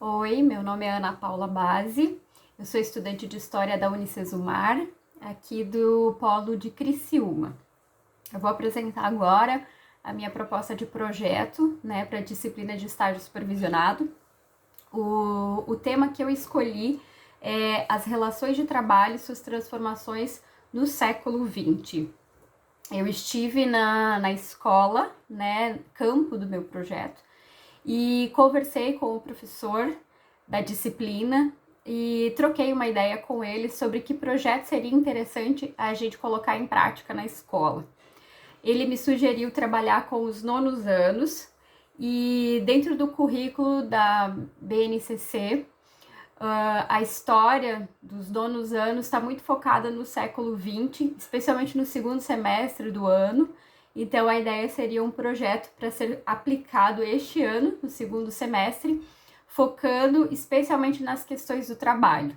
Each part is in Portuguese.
Oi, meu nome é Ana Paula Bazzi, eu sou estudante de História da Unicesumar, aqui do Polo de Criciúma. Eu vou apresentar agora a minha proposta de projeto, para a disciplina de estágio supervisionado. O tema que eu escolhi é as relações de trabalho e suas transformações no século XX. Eu estive na escola, campo do meu projeto, e conversei com o professor da disciplina e troquei uma ideia com ele sobre que projeto seria interessante a gente colocar em prática na escola. Ele me sugeriu trabalhar com os nonos anos e dentro do currículo da BNCC, a história dos nonos anos está muito focada no século XX, especialmente no segundo semestre do ano. Então, a ideia seria um projeto para ser aplicado este ano, no segundo semestre, focando especialmente nas questões do trabalho,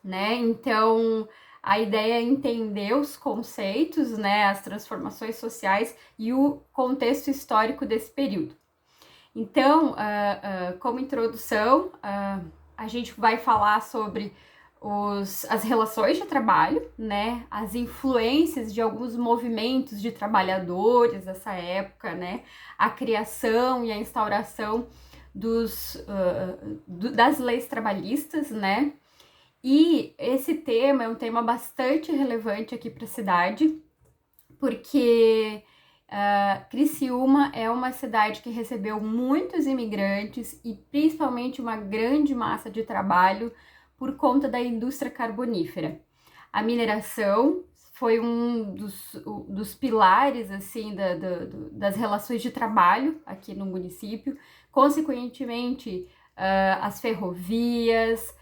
Então, a ideia é entender os conceitos, as transformações sociais e o contexto histórico desse período. Então, como introdução, a gente vai falar sobre as relações de trabalho, as influências de alguns movimentos de trabalhadores dessa época, a criação e a instauração das leis trabalhistas, E esse tema é um tema bastante relevante aqui para a cidade, porque Criciúma é uma cidade que recebeu muitos imigrantes e principalmente uma grande massa de trabalho por conta da indústria carbonífera. A mineração foi um dos pilares assim das relações de trabalho aqui no município, consequentemente as ferrovias,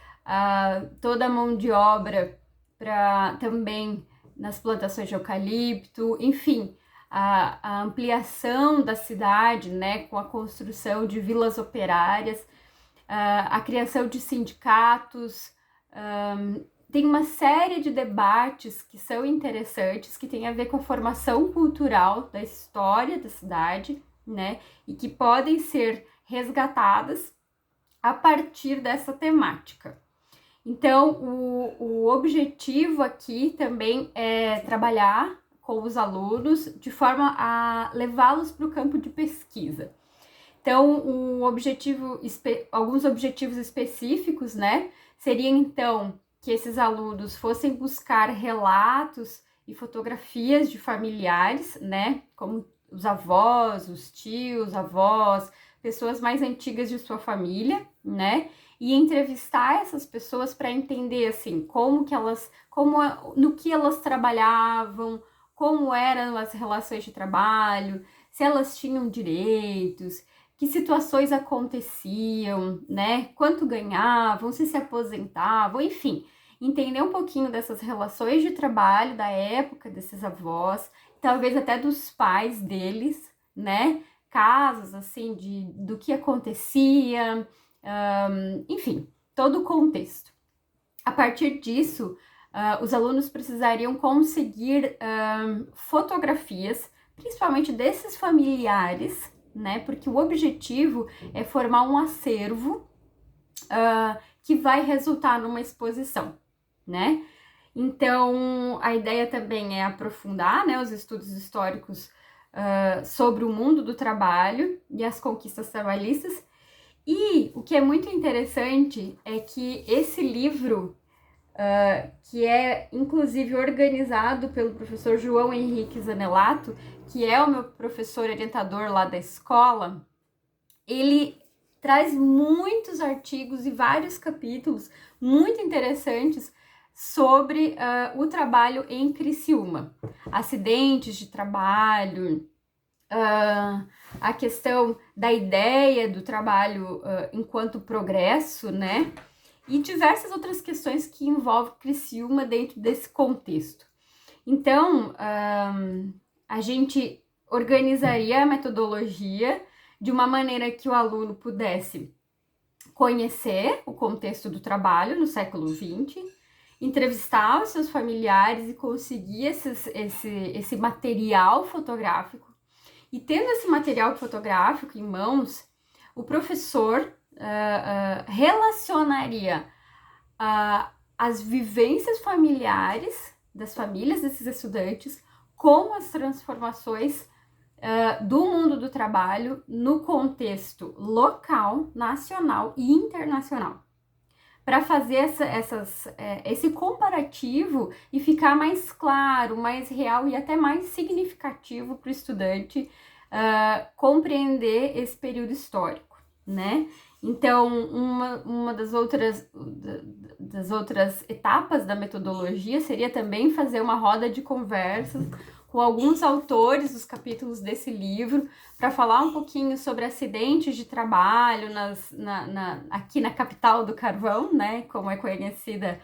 toda a mão de obra para também nas plantações de eucalipto, enfim, a ampliação da cidade, com a construção de vilas operárias, a criação de sindicatos, tem uma série de debates que são interessantes, que tem a ver com a formação cultural da história da cidade, e que podem ser resgatadas a partir dessa temática. Então, o objetivo aqui também é trabalhar com os alunos de forma a levá-los para o campo de pesquisa. Então, alguns objetivos específicos, seria então que esses alunos fossem buscar relatos e fotografias de familiares, como os avós, os tios, avós, pessoas mais antigas de sua família, e entrevistar essas pessoas para entender assim no que elas trabalhavam, como eram as relações de trabalho, se elas tinham direitos, que situações aconteciam, quanto ganhavam, se aposentavam, enfim, entender um pouquinho dessas relações de trabalho da época desses avós, talvez até dos pais deles, casos assim do que acontecia, enfim, todo o contexto. A partir disso, os alunos precisariam conseguir fotografias, principalmente desses familiares, porque o objetivo é formar um acervo que vai resultar numa exposição, Então, a ideia também é aprofundar, os estudos históricos sobre o mundo do trabalho e as conquistas trabalhistas. E o que é muito interessante é que esse livro, que é inclusive organizado pelo professor João Henrique Zanelato, que é o meu professor orientador lá da escola, ele traz muitos artigos e vários capítulos muito interessantes sobre o trabalho em Criciúma, acidentes de trabalho, a questão da ideia do trabalho enquanto progresso, e diversas outras questões que envolvem Criciúma dentro desse contexto. Então, a gente organizaria a metodologia de uma maneira que o aluno pudesse conhecer o contexto do trabalho no século XX, entrevistar os seus familiares e conseguir esse material fotográfico. E tendo esse material fotográfico em mãos, o professor relacionaria as vivências familiares das famílias desses estudantes com as transformações do mundo do trabalho no contexto local, nacional e internacional, para fazer esse comparativo e ficar mais claro, mais real e até mais significativo para o estudante compreender esse período histórico, né? Então, uma das outras etapas da metodologia seria também fazer uma roda de conversas com alguns autores dos capítulos desse livro, para falar um pouquinho sobre acidentes de trabalho aqui na capital do carvão, né, como é conhecida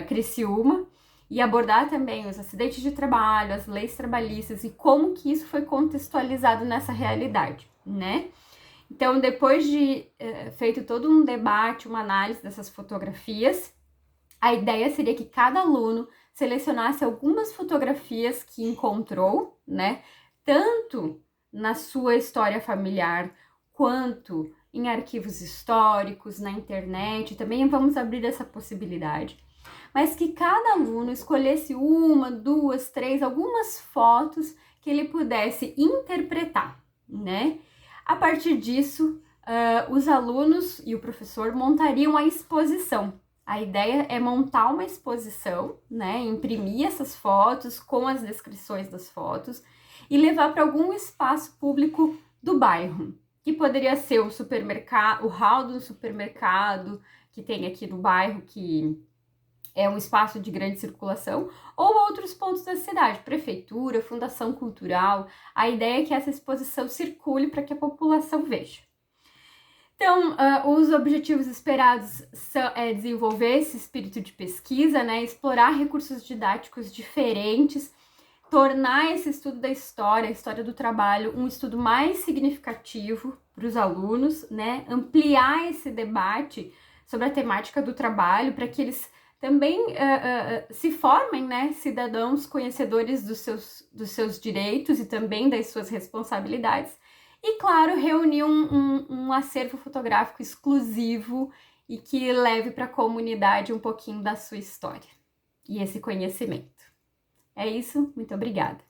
Criciúma, e abordar também os acidentes de trabalho, as leis trabalhistas e como que isso foi contextualizado nessa realidade, né? Então, depois de feito todo um debate, uma análise dessas fotografias, a ideia seria que cada aluno selecionasse algumas fotografias que encontrou, né? Tanto na sua história familiar, quanto em arquivos históricos, na internet, também vamos abrir essa possibilidade. Mas que cada aluno escolhesse uma, duas, três, algumas fotos que ele pudesse interpretar, né? A partir disso, os alunos e o professor montariam a exposição. A ideia é montar uma exposição, né? Imprimir essas fotos com as descrições das fotos e levar para algum espaço público do bairro, que poderia ser um supermercado, o hall do supermercado que tem aqui no bairro, que é um espaço de grande circulação, ou outros pontos da cidade, prefeitura, fundação cultural. A ideia é que essa exposição circule para que a população veja. Então, os objetivos esperados são desenvolver esse espírito de pesquisa, né, explorar recursos didáticos diferentes, tornar esse estudo da história, a história do trabalho, um estudo mais significativo para os alunos, né, ampliar esse debate sobre a temática do trabalho para que eles também se formem, né, cidadãos conhecedores dos seus direitos e também das suas responsabilidades. E, claro, reunir um acervo fotográfico exclusivo e que leve para a comunidade um pouquinho da sua história e esse conhecimento. É isso, muito obrigada.